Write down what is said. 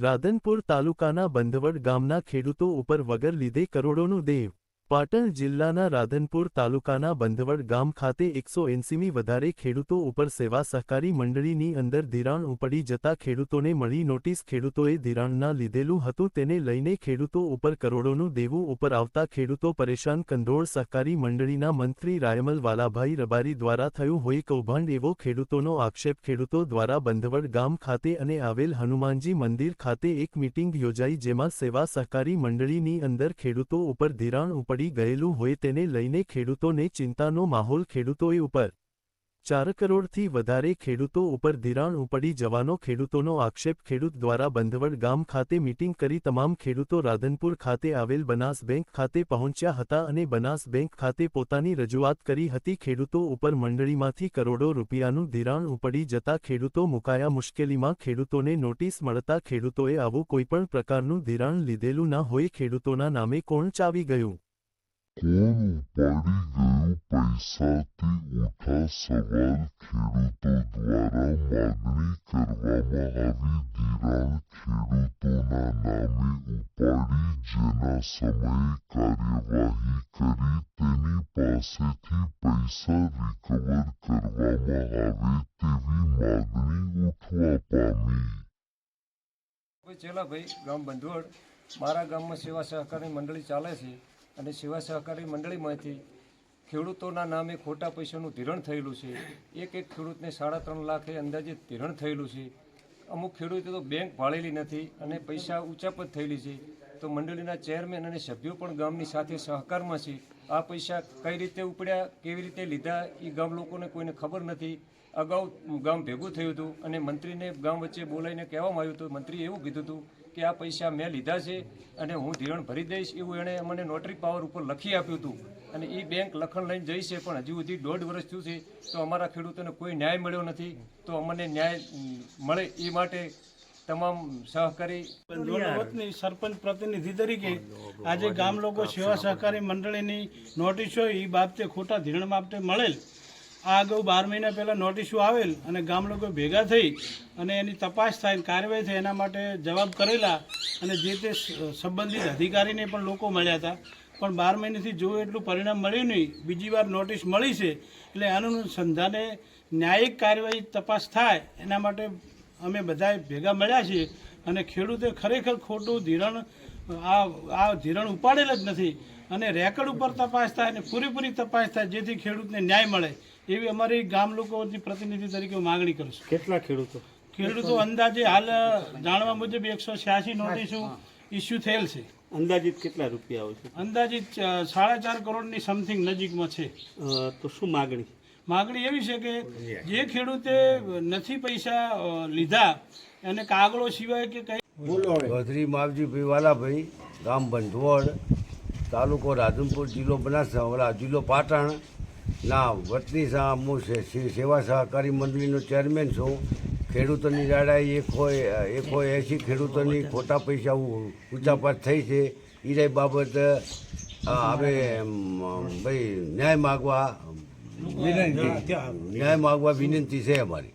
રાધનપુર તાલુકાના બંધવડ ગામના ખેડૂતો ઉપર વગર લીધે કરોડોનું દેવ. પાટણ જિલ્લાના રાધનપુર તાલુકાના બંધવડ ગામ ખાતે 180મી વધારે ખેડૂતો ઉપર સેવા સહકારી મંડળીની અંદર ધિરાણ ઉપડી જતા ખેડૂતોને મળી નોટિસ. ખેડૂતોએ ધિરાણના લીધેલું હતું તેને લઈને ખેડૂતો ઉપર કરોડોનું દેવું ઉપર આવતા ખેડૂતો પરેશાન. કંધોળ સહકારી મંડળીના મંત્રી રાયમલ વાલાભાઈ રબારી દ્વારા થયું હોય કૌભાંડ એવો ખેડૂતોનો આક્ષેપ. ખેડૂતો દ્વારા બંધવડ ગામ ખાતે અને આવેલ હનુમાનજી મંદિર ખાતે એક મીટિંગ યોજાઈ જેમાં સેવા સહકારી મંડળીની અંદર ખેડૂતો ઉપર ધિરાણ ઉપડી ગયેલું હોય તેને લઈને ખેડૂતોને ચિંતાનો માહોલ. ખેડૂતોએ ઉપર 4 કરોડથી વધારે ખેડૂતો ઉપર ધિરાણ ઉપડી જવાનો ખેડૂતોનો આક્ષેપ. ખેડૂત દ્વારા બંધવડ ગામ ખાતે મીટિંગ કરી તમામ ખેડૂતો રાધનપુર ખાતે આવેલ બનાસ બેંક ખાતે પહોંચ્યા હતા અને બનાસ બેંક ખાતે પોતાની રજૂઆત કરી હતી. ખેડૂતો ઉપર મંડળીમાંથી કરોડો રૂપિયાનું ધિરાણ ઉપડી જતા ખેડૂતો મુકાયા મુશ્કેલીમાં. ખેડૂતોને નોટિસ મળતા ખેડૂતોએ આવું કોઈપણ પ્રકારનું ધિરાણ લીધેલું ન હોય ખેડૂતોના નામે કોણ ચાવી ગયું. કોણ ઉપાડી ગયું પૈસાથી ઉઠા સવાલ. ખેડૂતો દ્વારા માગણી કરવામાં આવી ધિરાણ ખેડૂતોના નામે ઉપાડી જેના સમયે કાર્યવાહી કરી તેની પાસેથી પૈસા રિકવર કરવામાં આવે તેવી માગણી ઉઠવા પામી. ચેલાભાઈ ગામ બંધવડ, મારા ગામમાં સેવા સહકારી મંડળી ચાલે છે અને સેવા સહકારી મંડળીમાંથી ખેડૂતોના નામે ખોટા પૈસાનું ધિરાણ થયેલું છે. એક ખેડૂતને 3.5 લાખે અંદાજે ધિરાણ થયેલું છે. અમુક ખેડૂતો તો બેંક ભાળેલી નથી અને પૈસા ઉચાપત થયેલી છે. તો મંડળીના ચેરમેન અને સભ્યો પણ ગામની સાથે સહકારમાં છે. આ પૈસા કઈ રીતે ઉપડ્યા, કેવી રીતે લીધા એ ગામ લોકોને કોઈને ખબર નથી. અગાઉ ગામ ભેગું થયું હતું અને મંત્રીને ગામ વચ્ચે બોલાવીને કહેવામાં આવ્યું હતું. મંત્રીએ એવું કીધું હતું કે આ પૈસા મેં લીધા છે અને હું ધિરાણ ભરી દઈશ એવું એણે અમને નોટરી પાવર ઉપર લખી આપ્યું હતું અને એ બેંક લખણ લઈને જઈ છે. પણ હજુ સુધી 1.5 વર્ષ થયું છે તો અમારા ખેડૂતોને કોઈ ન્યાય મળ્યો નથી. તો અમને ન્યાય મળે એ માટે તમામ સહકારી વતની સરપંચ પ્રતિનિધિ તરીકે આજે ગામ લોકો સેવા સહકારી મંડળીની નોટિસો એ બાબતે ખોટા ધિરાણ બાબતે મળેલ. આ અગાઉ 12 મહિના પહેલાં નોટિસો આવેલ અને ગામ લોકો ભેગા થઈ અને એની તપાસ થાય કાર્યવાહી થાય એના માટે જવાબ કરેલા અને જે તે સંબંધિત અધિકારીને પણ લોકો મળ્યા હતા. પણ 12 મહિનાથી જો એટલું પરિણામ મળ્યું નહીં. બીજી વાર નોટિસ મળી છે એટલે અનુસંધાને ન્યાયિક કાર્યવાહી તપાસ થાય એના માટે અમે બધાએ ભેગા મળ્યા છીએ અને ખેડૂતે ખરેખર ખોટું ધિરાણ આ ધિરાણ ઉપાડેલ જ નથી અને રેકર્ડ ઉપર તપાસ થાય અને પૂરેપૂરી તપાસ થાય જેથી ખેડૂતને ન્યાય મળે એવી અમારી ગામ લોકોની પ્રતિનિધિ તરીકે માગણી કરું છું. કેટલા ખેડૂતો અંદાજે હાલ જાણવા મુજબ 186 નોટિસો ઇસ્યુ થયેલ છે. અંદાજિત કેટલા રૂપિયા આવશે? અંદાજિત 4.5 કરોડની સમથિંગ નજીકમાં છે. તો શું માગણી એવી છે કે જે ખેડૂતે નથી પૈસા લીધા અને કાગળો સિવાય કે કઈ ગોધરી માવજીભાઈ વાલાભાઈ, ગામ બંધવડ, તાલુકો રાધનપુર, જિલ્લો બનાસકાંઠા, જિલ્લો પાટણ ના વતની હું સેવા સહકારી મંડળીનો ચેરમેન છું. ખેડૂતોની લડાઈ 180 ખેડૂતોની ખોટા પૈસા ઉચાપત થઈ છે. એ બાબત અમે ભાઈ ન્યાય માગવા વિનંતી છે અમારી.